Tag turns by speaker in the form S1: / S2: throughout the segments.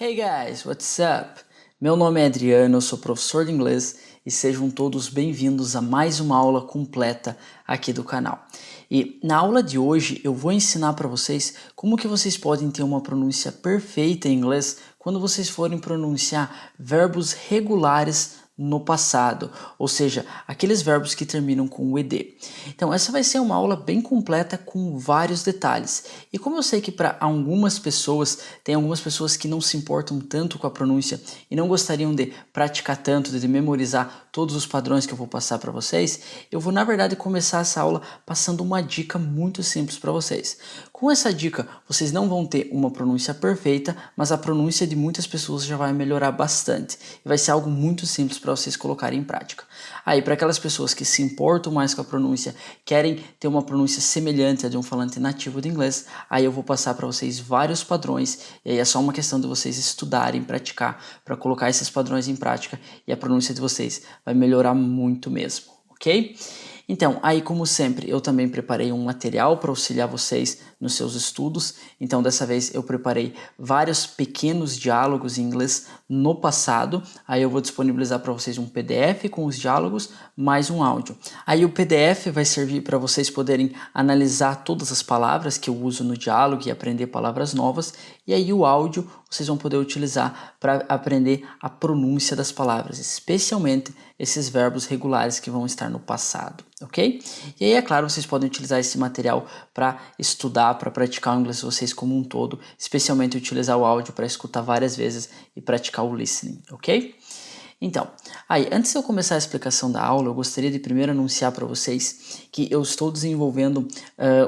S1: Hey guys, what's up? Meu nome é Adriano, eu sou professor de inglês e sejam todos bem-vindos a mais uma aula completa aqui do canal. E na aula de hoje eu vou ensinar para vocês como que vocês podem ter uma pronúncia perfeita em inglês quando vocês forem pronunciar verbos regulares no passado, ou seja, aqueles verbos que terminam com o ed. Então essa vai ser uma aula bem completa com vários detalhes. E como eu sei que para algumas pessoas, tem algumas pessoas que não se importam tanto com a pronúncia e não gostariam de praticar tanto, de memorizar todos os padrões que eu vou passar para vocês, eu vou na verdade começar essa aula passando uma dica muito simples para vocês. Com essa dica, vocês não vão ter uma pronúncia perfeita, mas a pronúncia de muitas pessoas já vai melhorar bastante. E vai ser algo muito simples para vocês colocarem em prática. Aí, para aquelas pessoas que se importam mais com a pronúncia, querem ter uma pronúncia semelhante à de um falante nativo de inglês, aí eu vou passar para vocês vários padrões, e aí é só uma questão de vocês estudarem, praticar, para colocar esses padrões em prática, e a pronúncia de vocês vai melhorar muito mesmo, ok? Então, aí como sempre, eu também preparei um material para auxiliar vocês nos seus estudos. Então, dessa vez eu preparei vários pequenos diálogos em inglês no passado. Aí eu vou disponibilizar para vocês um PDF com os diálogos, mais um áudio. Aí o PDF vai servir para vocês poderem analisar todas as palavras que eu uso no diálogo e aprender palavras novas. E aí o áudio vocês vão poder utilizar para aprender a pronúncia das palavras, especialmente esses verbos regulares que vão estar no passado, ok? E aí, é claro, vocês podem utilizar esse material para estudar, para praticar o inglês de vocês como um todo, especialmente utilizar o áudio para escutar várias vezes e praticar o listening, ok? Então, aí, antes de eu começar a explicação da aula, eu gostaria de primeiro anunciar para vocês que eu estou desenvolvendo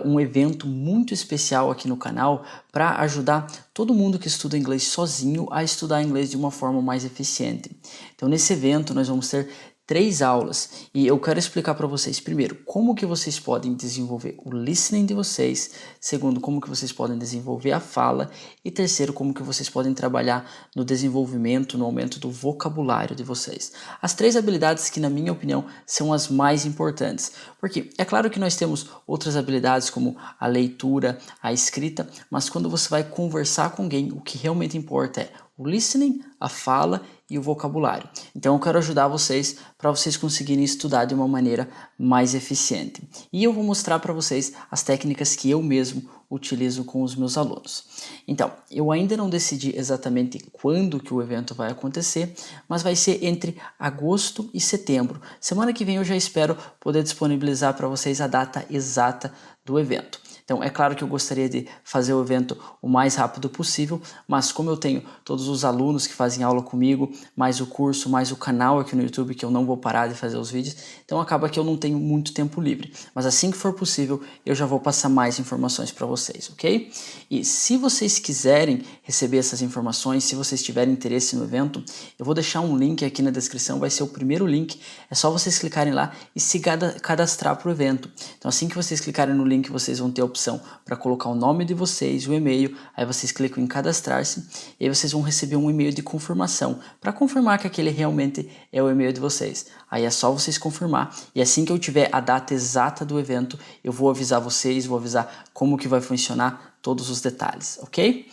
S1: um evento muito especial aqui no canal para ajudar todo mundo que estuda inglês sozinho a estudar inglês de uma forma mais eficiente. Então, nesse evento, nós vamos ter 3 aulas e eu quero explicar para vocês, primeiro, como que vocês podem desenvolver o listening de vocês, segundo, como que vocês podem desenvolver a fala e terceiro, como que vocês podem trabalhar no desenvolvimento, no aumento do vocabulário de vocês. As 3 habilidades que, na minha opinião, são as mais importantes, porque é claro que nós temos outras habilidades como a leitura, a escrita, mas quando você vai conversar com alguém, o que realmente importa é o listening, a fala e o vocabulário. Então eu quero ajudar vocês para vocês conseguirem estudar de uma maneira mais eficiente. E eu vou mostrar para vocês as técnicas que eu mesmo utilizo com os meus alunos. Então, eu ainda não decidi exatamente quando que o evento vai acontecer, mas vai ser entre agosto e setembro. Semana que vem eu já espero poder disponibilizar para vocês a data exata do evento. Então, é claro que eu gostaria de fazer o evento o mais rápido possível, mas como eu tenho todos os alunos que fazem aula comigo, mais o curso, mais o canal aqui no YouTube, que eu não vou parar de fazer os vídeos, então acaba que eu não tenho muito tempo livre. Mas assim que for possível, eu já vou passar mais informações para vocês, ok? E se vocês quiserem receber essas informações, se vocês tiverem interesse no evento, eu vou deixar um link aqui na descrição, vai ser o primeiro link, é só vocês clicarem lá e se cadastrar para o evento. Então assim que vocês clicarem no link, vocês vão ter a opção para colocar o nome de vocês, o e-mail, aí vocês clicam em cadastrar-se e aí vocês vão receber um e-mail de confirmação, para confirmar que aquele realmente é o e-mail de vocês. Aí é só vocês confirmar e assim que eu tiver a data exata do evento, eu vou avisar vocês, vou avisar como que vai funcionar, todos os detalhes, ok?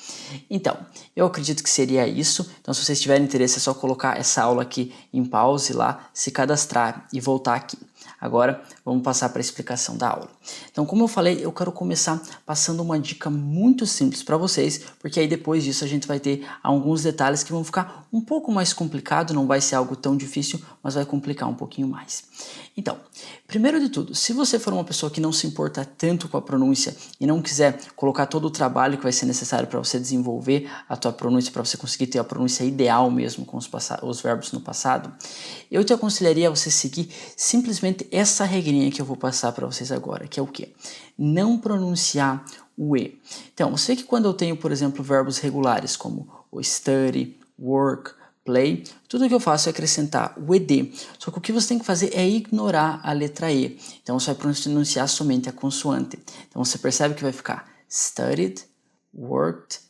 S1: Então, eu acredito que seria isso. Então, se vocês tiverem interesse, é só colocar essa aula aqui em pause lá, se cadastrar e voltar aqui. Agora, vamos passar para a explicação da aula. Então, como eu falei, eu quero começar passando uma dica muito simples para vocês, porque aí depois disso a gente vai ter alguns detalhes que vão ficar um pouco mais complicado, não vai ser algo tão difícil, mas vai complicar um pouquinho mais. Então, primeiro de tudo, se você for uma pessoa que não se importa tanto com a pronúncia e não quiser colocar todo o trabalho que vai ser necessário para você desenvolver a tua pronúncia, para você conseguir ter a pronúncia ideal mesmo com os verbos no passado, eu te aconselharia a você seguir simplesmente essa regrinha que eu vou passar para vocês agora, que é o quê? Não pronunciar o E. Então, você vê que quando eu tenho, por exemplo, verbos regulares como o study, work, play, tudo que eu faço é acrescentar o ed. Só que o que você tem que fazer é ignorar a letra E. Então, você vai pronunciar somente a consoante. Então, você percebe que vai ficar studied, worked,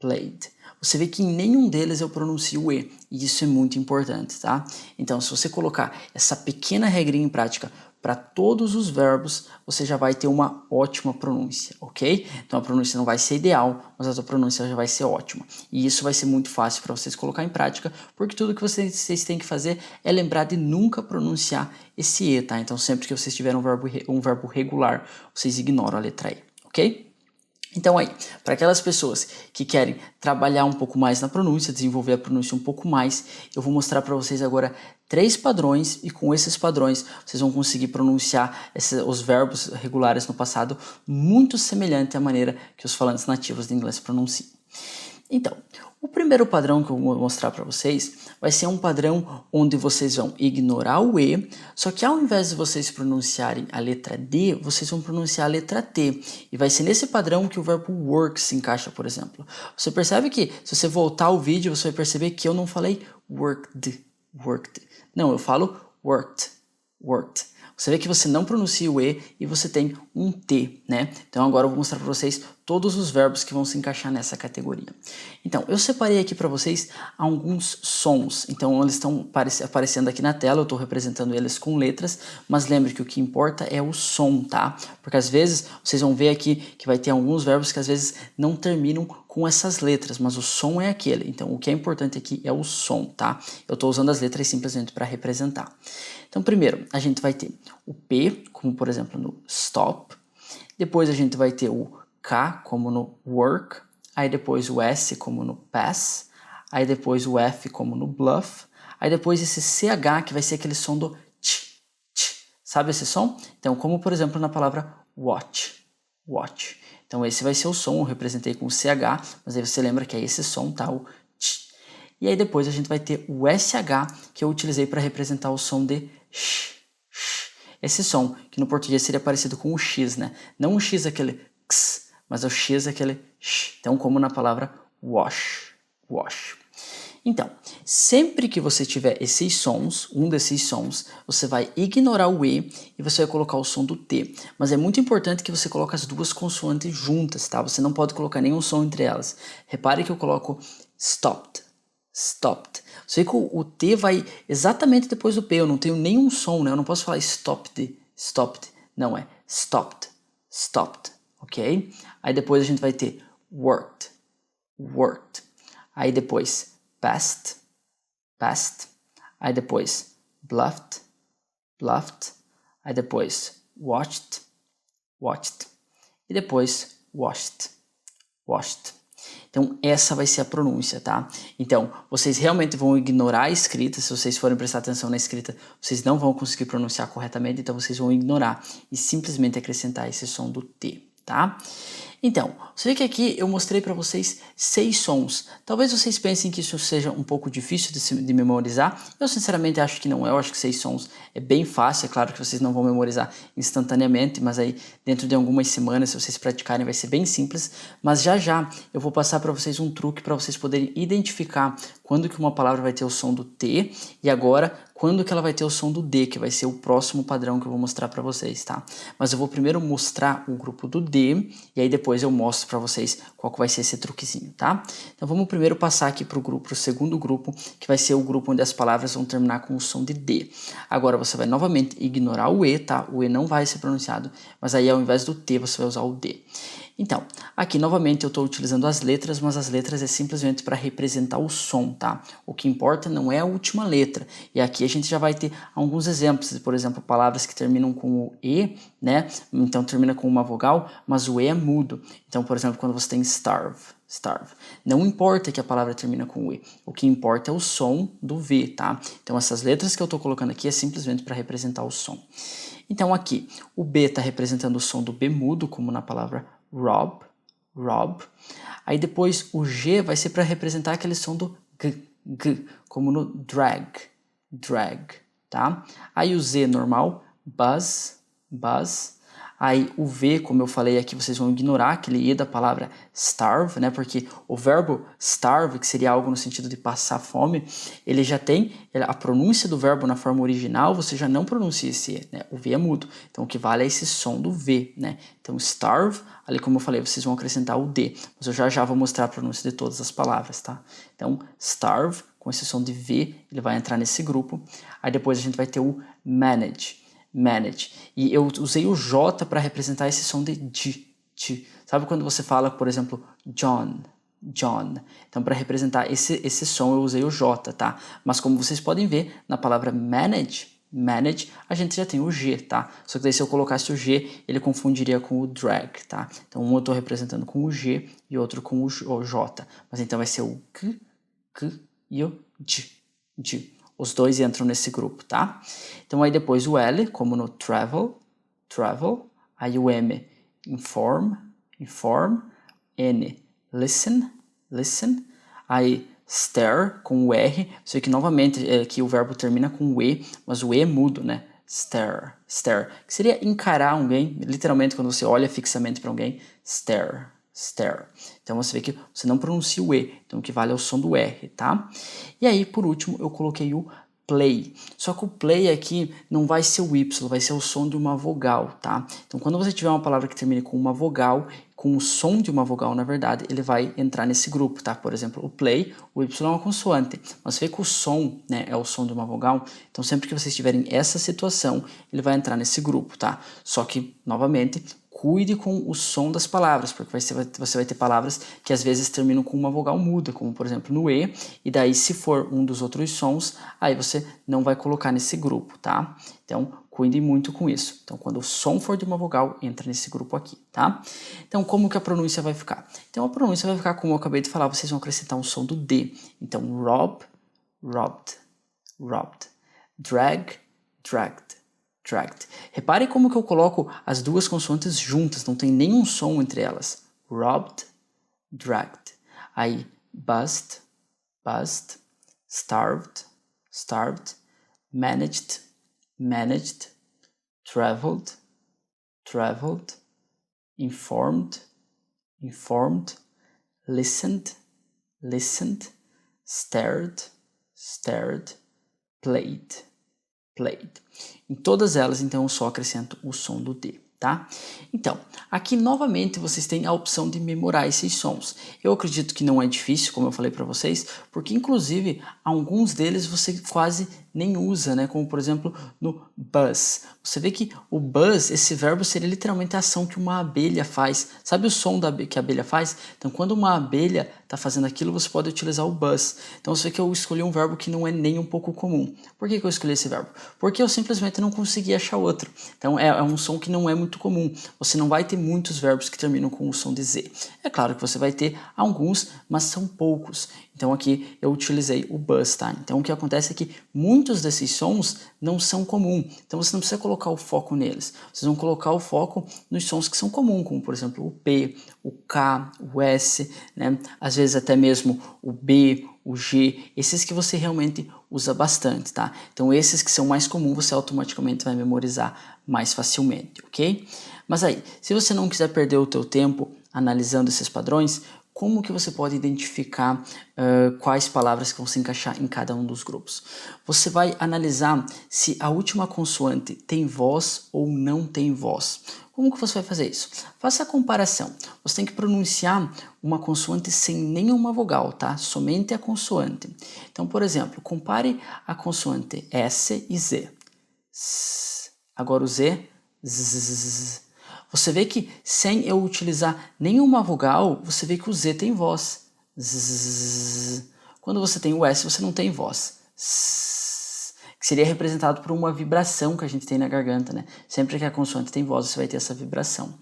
S1: played. Você vê que em nenhum deles eu pronuncio o E, e isso é muito importante, tá? Então, se você colocar essa pequena regrinha em prática para todos os verbos, você já vai ter uma ótima pronúncia, ok? Então a pronúncia não vai ser ideal, mas a sua pronúncia já vai ser ótima. E isso vai ser muito fácil para vocês colocar em prática, porque tudo que vocês têm que fazer é lembrar de nunca pronunciar esse E, tá? Então sempre que vocês tiverem um verbo regular, vocês ignoram a letra E, ok? Então aí, para aquelas pessoas que querem trabalhar um pouco mais na pronúncia, desenvolver a pronúncia um pouco mais, eu vou mostrar para vocês agora 3 padrões e com esses padrões vocês vão conseguir pronunciar os verbos regulares no passado muito semelhante à maneira que os falantes nativos de inglês pronunciam. Então, o primeiro padrão que eu vou mostrar para vocês vai ser um padrão onde vocês vão ignorar o E, só que ao invés de vocês pronunciarem a letra D, vocês vão pronunciar a letra T. E vai ser nesse padrão que o verbo work se encaixa, por exemplo. Você percebe que, se você voltar ao vídeo, você vai perceber que eu não falei worked, worked. Não, eu falo worked, worked. Você vê que você não pronuncia o E e você tem um T, né? Então agora eu vou mostrar para vocês todos os verbos que vão se encaixar nessa categoria. Então, eu separei aqui para vocês alguns sons. Então, eles estão aparecendo aqui na tela, eu estou representando eles com letras, mas lembre que o que importa é o som, tá? Porque às vezes, vocês vão ver aqui que vai ter alguns verbos que às vezes não terminam com essas letras, mas o som é aquele. Então, o que é importante aqui é o som, tá? Eu estou usando as letras simplesmente para representar. Então, primeiro, a gente vai ter o P, como por exemplo no stop. Depois a gente vai ter o K, como no work. Aí depois o S, como no pass. Aí depois o F, como no bluff. Aí depois esse CH, que vai ser aquele som do tch, tch. Sabe esse som? Então, como por exemplo na palavra watch, watch. Então esse vai ser o som, eu representei com o CH, mas aí você lembra que é esse som, tá? O tch. E aí depois a gente vai ter o SH, que eu utilizei para representar o som de sh, sh. Esse som, que no português seria parecido com o X, né? Não o X aquele x, mas o X aquele sh. Então, como na palavra wash, wash. Então, sempre que você tiver esses sons, um desses sons, você vai ignorar o E e você vai colocar o som do T. Mas é muito importante que você coloque as duas consoantes juntas, tá? Você não pode colocar nenhum som entre elas. Repare que eu coloco stopped, stopped. Sei que o T vai exatamente depois do P, eu não tenho nenhum som, né? Eu não posso falar stopped, stopped. Não, é stopped, stopped, ok? Aí depois a gente vai ter worked, worked. Aí depois passed, passed. Aí depois bluffed, bluffed. Aí depois watched, watched. E depois washed, washed. Então, essa vai ser a pronúncia, tá? Então, vocês realmente vão ignorar a escrita. Se vocês forem prestar atenção na escrita, vocês não vão conseguir pronunciar corretamente, então vocês vão ignorar e simplesmente acrescentar esse som do T, tá? Então, você vê que aqui eu mostrei para vocês 6 sons. Talvez vocês pensem que isso seja um pouco difícil de memorizar. Eu sinceramente acho que não é. Eu acho que 6 sons é bem fácil. É claro que vocês não vão memorizar instantaneamente, mas aí dentro de algumas semanas, se vocês praticarem, vai ser bem simples. Mas já já eu vou passar para vocês um truque para vocês poderem identificar quando que uma palavra vai ter o som do T e agora quando que ela vai ter o som do D, que vai ser o próximo padrão que eu vou mostrar para vocês, tá? Mas eu vou primeiro mostrar o grupo do D e aí depois eu mostro para vocês qual que vai ser esse truquezinho, tá? Então vamos primeiro passar aqui pro segundo grupo, que vai ser o grupo onde as palavras vão terminar com o som de D. Agora você vai novamente ignorar o E, tá? O E não vai ser pronunciado, mas aí ao invés do T você vai usar o D. Então, aqui novamente eu estou utilizando as letras, mas as letras é simplesmente para representar o som, tá? O que importa não é a última letra. E aqui a gente já vai ter alguns exemplos, por exemplo, palavras que terminam com o E, né? Então termina com uma vogal, mas o E é mudo. Então, por exemplo, quando você tem starve, starve. Não importa que a palavra termina com o E, o que importa é o som do V, tá? Então essas letras que eu estou colocando aqui é simplesmente para representar o som. Então aqui, o B está representando o som do B mudo, como na palavra rob, rob. Aí depois o G vai ser para representar aquele som do G, G, como no drag, drag, tá? Aí o Z normal, buzz, buzz. Aí o V, como eu falei aqui, vocês vão ignorar aquele E da palavra starve, né? Porque o verbo starve, que seria algo no sentido de passar fome, ele já tem a pronúncia do verbo na forma original, você já não pronuncia esse E, né? O V é mudo. Então o que vale é esse som do V, né? Então starve, ali como eu falei, vocês vão acrescentar o D. Mas eu já vou mostrar a pronúncia de todas as palavras, tá? Então starve, com esse som de V, ele vai entrar nesse grupo. Aí depois a gente vai ter o manage. manage. E eu usei o J para representar esse som de J. Sabe quando você fala, por exemplo, John? Então, para representar esse som, eu usei o J, tá? Mas como vocês podem ver, na palavra manage, a gente já tem o G, tá? Só que daí se eu colocasse o G, ele confundiria com o drag, tá? Então, um eu estou representando com o G e outro com o J. Mas então vai ser o K e o J. Os dois entram nesse grupo, tá? Então, aí depois o L, como no travel. Aí o M, inform. N, listen. Aí stare com o R. Você vê que novamente que o verbo termina com o E, mas o E é mudo, né? Stare. Que seria encarar alguém, literalmente quando você olha fixamente para alguém, stare. Então você vê que você não pronuncia o E, então o que vale é o som do R, tá? E aí, por último, eu coloquei o play. Só que o play aqui não vai ser o Y, vai ser o som de uma vogal, tá? Então, quando você tiver uma palavra que termine com uma vogal, com o som de uma vogal, na verdade, ele vai entrar nesse grupo, tá? Por exemplo, o play, o Y é uma consoante, mas você vê que o som, né, é o som de uma vogal, então sempre que vocês tiverem essa situação, ele vai entrar nesse grupo, tá? Só que, novamente, cuide com o som das palavras, porque você vai ter palavras que às vezes terminam com uma vogal muda, como por exemplo no E, e daí se for um dos outros sons, aí você não vai colocar nesse grupo, tá? Então, cuide muito com isso. Então, quando o som for de uma vogal, entra nesse grupo aqui, tá? Então, como que a pronúncia vai ficar? Então, a pronúncia vai ficar como eu acabei de falar, vocês vão acrescentar um som do D. Então, robbed, drag, dragged. Repare como que eu coloco as duas consoantes juntas, não tem nenhum som entre elas. Robbed, dragged. Aí, buzzed, starved, managed, traveled, informed, listened, stared, played. Em todas elas, então, eu só acrescento o som do D, tá? Então, aqui novamente vocês têm a opção de memorar esses sons. Eu acredito que não é difícil, como eu falei para vocês, porque inclusive alguns deles você quase nem usa, né? Como por exemplo no buzz. Você vê que o buzz, esse verbo seria literalmente a ação que uma abelha faz. Sabe o som que a abelha faz? Então quando uma abelha está fazendo aquilo, você pode utilizar o buzz. Então você vê que eu escolhi um verbo que não é nem um pouco comum. Por que eu escolhi esse verbo? Porque eu simplesmente não consegui achar outro. Então é um som que não é muito comum. Você não vai ter muitos verbos que terminam com o som de Z. É claro que você vai ter alguns, mas são poucos. Então aqui eu utilizei o buzz, tá? Então o que acontece é que muitos desses sons não são comuns. Então você não precisa colocar o foco neles. Vocês vão colocar o foco nos sons que são comuns, como por exemplo o P, o K, o S, né? Às vezes até mesmo o B, o G, esses que você realmente usa bastante, tá? Então esses que são mais comuns você automaticamente vai memorizar mais facilmente, ok? Mas aí, se você não quiser perder o teu tempo analisando esses padrões, como que você pode identificar quais palavras que vão se encaixar em cada um dos grupos? Você vai analisar se a última consoante tem voz ou não tem voz. Como que você vai fazer isso? Faça a comparação. Você tem que pronunciar uma consoante sem nenhuma vogal, tá? Somente a consoante. Então, por exemplo, compare a consoante S e Z. Agora o Z, Z. Você vê que sem eu utilizar nenhuma vogal, você vê que o Z tem voz. Zzz. Quando você tem o S, você não tem voz. Zzz. Que seria representado por uma vibração que a gente tem na garganta, né? Sempre que a consoante tem voz, você vai ter essa vibração.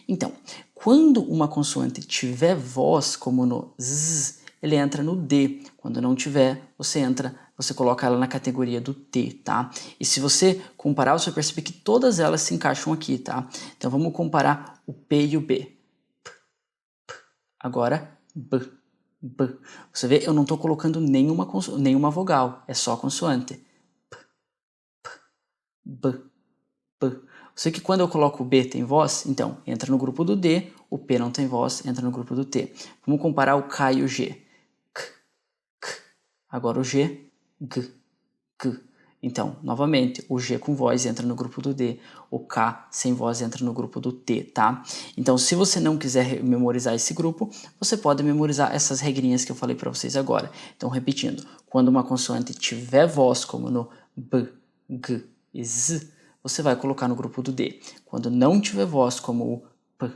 S1: Então, quando uma consoante tiver voz, como no Z, ele entra no D. Quando não tiver, você coloca ela na categoria do T, tá? E se você comparar, você vai perceber que todas elas se encaixam aqui, tá? Então vamos comparar o P e o B. Agora, B. Você vê, eu não estou colocando nenhuma vogal, é só consoante. B. Você vê que quando eu coloco o B tem voz, então entra no grupo do D, o P não tem voz, entra no grupo do T. Vamos comparar o K e o G. Agora o G, G. Então, novamente, o G com voz entra no grupo do D, o K sem voz entra no grupo do T, tá? Então, se você não quiser memorizar esse grupo, você pode memorizar essas regrinhas que eu falei para vocês agora. Então, repetindo, quando uma consoante tiver voz, como no B, G e Z, você vai colocar no grupo do D. Quando não tiver voz como o P,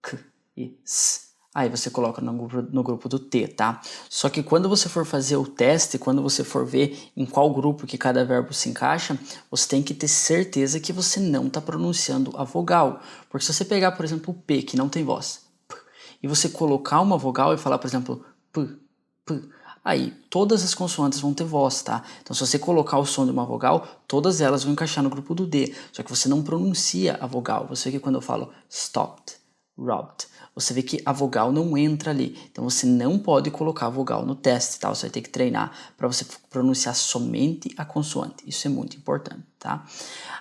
S1: K e S, aí você coloca no grupo do T, tá? Só que quando você for fazer o teste, quando você for ver em qual grupo que cada verbo se encaixa, você tem que ter certeza que você não está pronunciando a vogal. Porque se você pegar, por exemplo, o P, que não tem voz, P, e você colocar uma vogal e falar, por exemplo, P, P, aí todas as consoantes vão ter voz, tá? Então se você colocar o som de uma vogal, todas elas vão encaixar no grupo do D, só que você não pronuncia a vogal. Você vê que quando eu falo stopped, robbed, você vê que a vogal não entra ali. Então você não pode colocar a vogal no teste, tá? Você vai ter que treinar para você pronunciar somente a consoante. Isso é muito importante, tá?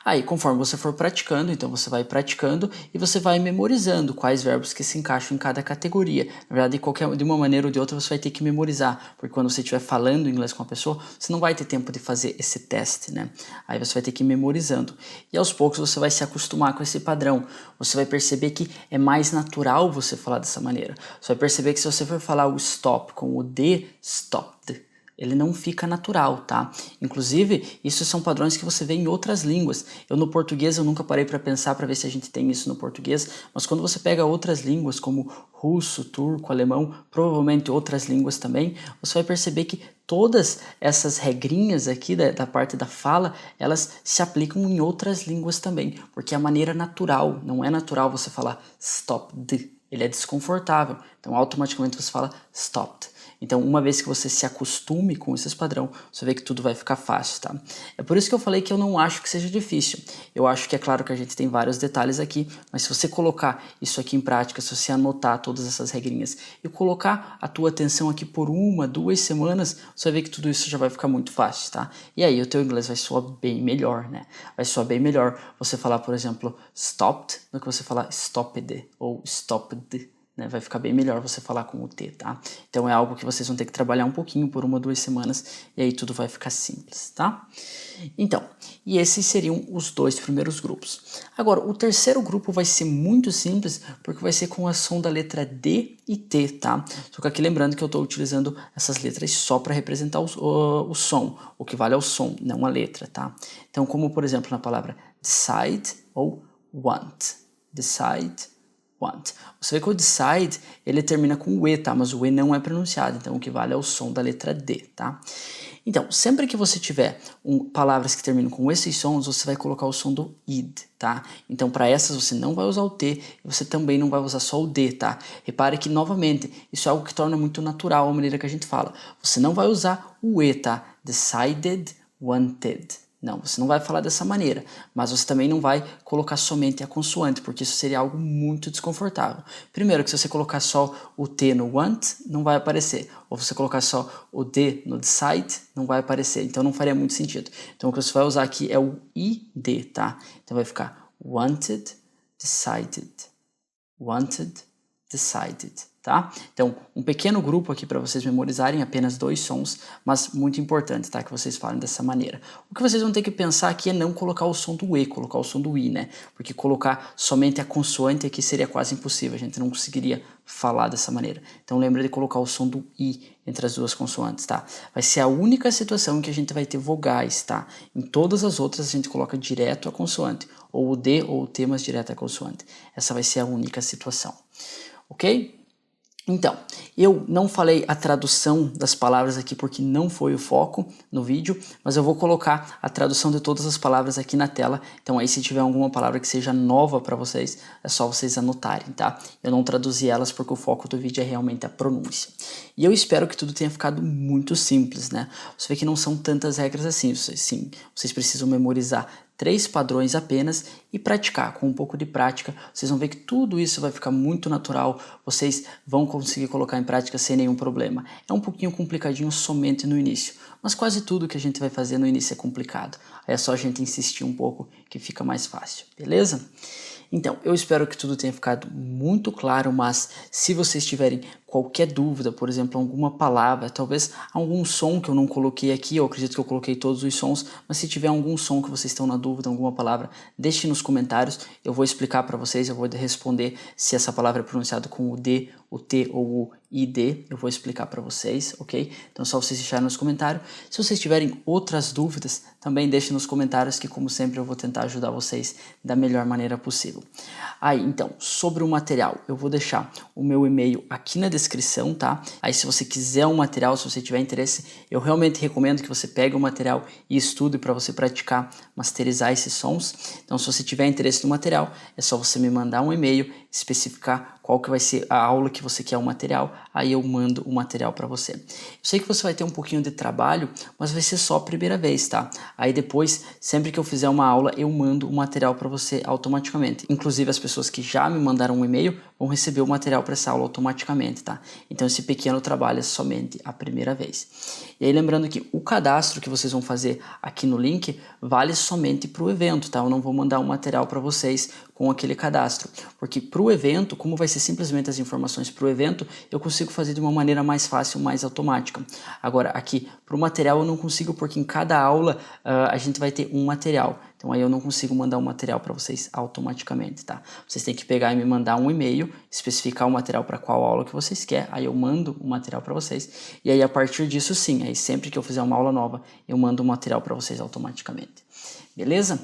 S1: Aí, conforme você for praticando, então você vai praticando e você vai memorizando quais verbos que se encaixam em cada categoria. Na verdade, de uma maneira ou de outra, você vai ter que memorizar, porque quando você estiver falando inglês com a pessoa, você não vai ter tempo de fazer esse teste, né? Aí você vai ter que ir memorizando. E aos poucos você vai se acostumar com esse padrão. Você vai perceber que é mais natural você falar dessa maneira. Você vai perceber que se você for falar o stop com o D, stopped, ele não fica natural, tá? Inclusive, isso são padrões que você vê em outras línguas. No português eu nunca parei para pensar para ver se a gente tem isso no português, mas quando você pega outras línguas como russo, turco, alemão, provavelmente outras línguas também, você vai perceber que todas essas regrinhas aqui da parte da fala, elas se aplicam em outras línguas também, porque é a maneira natural, não é natural você falar stopped, ele é desconfortável, então automaticamente você fala stopped. Então, uma vez que você se acostume com esses padrões, você vê que tudo vai ficar fácil, tá? É por isso que eu falei que eu não acho que seja difícil. Eu acho que é claro que a gente tem vários detalhes aqui, mas se você colocar isso aqui em prática, se você anotar todas essas regrinhas e colocar a tua atenção aqui por 1, 2 semanas, você vai ver que tudo isso já vai ficar muito fácil, tá? E aí o teu inglês vai soar bem melhor, né? Vai soar bem melhor você falar, por exemplo, stopped, do que você falar stopped ou stopped. Né, vai ficar bem melhor você falar com o T, tá? Então é algo que vocês vão ter que trabalhar um pouquinho por 1, 2 semanas e aí tudo vai ficar simples, tá? Então, e esses seriam os 2 primeiros grupos. Agora, o terceiro grupo vai ser muito simples porque vai ser com a som da letra D e T, tá? Só que aqui lembrando que eu estou utilizando essas letras só para representar o som, o que vale é o som, não a letra, tá? Então, como por exemplo na palavra decide ou want. Decide, want. Você vê que o decide, ele termina com o E, tá? Mas o E não é pronunciado, então o que vale é o som da letra D, tá? Então, sempre que você tiver palavras que terminam com esses sons, você vai colocar o som do id, tá? Então, para essas você não vai usar o T e você também não vai usar só o D, tá? Repare que, novamente, isso é algo que torna muito natural a maneira que a gente fala. Você não vai usar o E, tá? Decided, wanted. Não, você não vai falar dessa maneira, mas você também não vai colocar somente a consoante, porque isso seria algo muito desconfortável. Primeiro, que se você colocar só o T no want, não vai aparecer. Ou você colocar só o D no decide, não vai aparecer. Então não faria muito sentido. Então o que você vai usar aqui é o ID, tá? Então vai ficar wanted, decided. Wanted, decided, tá? Então, um pequeno grupo aqui para vocês memorizarem, apenas 2 sons, mas muito importante, tá? Que vocês falem dessa maneira. O que vocês vão ter que pensar aqui é não colocar o som do E, colocar o som do I, né? Porque colocar somente a consoante aqui seria quase impossível, a gente não conseguiria falar dessa maneira. Então, lembra de colocar o som do I entre as duas consoantes, tá? Vai ser a única situação em que a gente vai ter vogais, tá? Em todas as outras a gente coloca direto a consoante, ou o D ou o T, mas direto a consoante. Essa vai ser a única situação, ok? Então, eu não falei a tradução das palavras aqui porque não foi o foco no vídeo, mas eu vou colocar a tradução de todas as palavras aqui na tela. Então aí se tiver alguma palavra que seja nova para vocês, é só vocês anotarem, tá? Eu não traduzi elas porque o foco do vídeo é realmente a pronúncia. E eu espero que tudo tenha ficado muito simples, né? Você vê que não são tantas regras assim, vocês precisam memorizar 3 padrões apenas e praticar. Com um pouco de prática, vocês vão ver que tudo isso vai ficar muito natural, vocês vão conseguir colocar em prática sem nenhum problema. É um pouquinho complicadinho somente no início, mas quase tudo que a gente vai fazer no início é complicado. Aí é só a gente insistir um pouco que fica mais fácil, beleza? Então, eu espero que tudo tenha ficado muito claro, mas se vocês tiverem qualquer dúvida, por exemplo, alguma palavra, talvez algum som que eu não coloquei aqui, eu acredito que eu coloquei todos os sons, mas se tiver algum som que vocês estão na dúvida, alguma palavra, deixe nos comentários, eu vou explicar para vocês, eu vou responder se essa palavra é pronunciada com o D o T ou o ID, eu vou explicar para vocês, ok? Então é só vocês deixarem nos comentários. Se vocês tiverem outras dúvidas, também deixem nos comentários que, como sempre, eu vou tentar ajudar vocês da melhor maneira possível. Aí, então, sobre o material, eu vou deixar o meu e-mail aqui na descrição, tá? Aí, se você quiser um material, se você tiver interesse, eu realmente recomendo que você pegue o material e estude para você praticar, masterizar esses sons. Então, se você tiver interesse no material, é só você me mandar um e-mail, especificar qual que vai ser a aula que você quer o material, aí eu mando o material para você. Eu sei que você vai ter um pouquinho de trabalho, mas vai ser só a primeira vez, tá? Aí depois, sempre que eu fizer uma aula, eu mando o material para você automaticamente. Inclusive, as pessoas que já me mandaram um e-mail vão receber o material para essa aula automaticamente, tá? Então, esse pequeno trabalho é somente a primeira vez. E aí, lembrando que o cadastro que vocês vão fazer aqui no link vale somente para o evento, tá? Eu não vou mandar o material para vocês com aquele cadastro, porque para o evento, como vai ser simplesmente as informações para o evento, eu consigo fazer de uma maneira mais fácil, mais automática. Agora, aqui, para o material eu não consigo, porque em cada aula a gente vai ter um material. Então aí eu não consigo mandar o material para vocês automaticamente, tá? Vocês têm que pegar e me mandar um e-mail, especificar o material para qual aula que vocês querem, aí eu mando o material para vocês. E aí a partir disso sim, aí sempre que eu fizer uma aula nova, eu mando o material para vocês automaticamente. Beleza?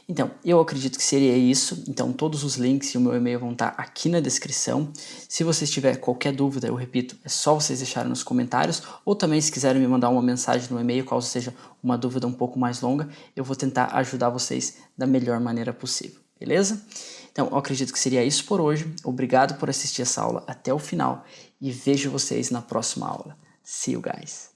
S1: Então, eu acredito que seria isso. Então, todos os links e o meu e-mail vão estar aqui na descrição. Se vocês tiverem qualquer dúvida, eu repito, é só vocês deixarem nos comentários. Ou também, se quiserem me mandar uma mensagem no e-mail, caso seja uma dúvida um pouco mais longa, eu vou tentar ajudar vocês da melhor maneira possível. Beleza? Então, eu acredito que seria isso por hoje. Obrigado por assistir essa aula até o final e vejo vocês na próxima aula. See you guys!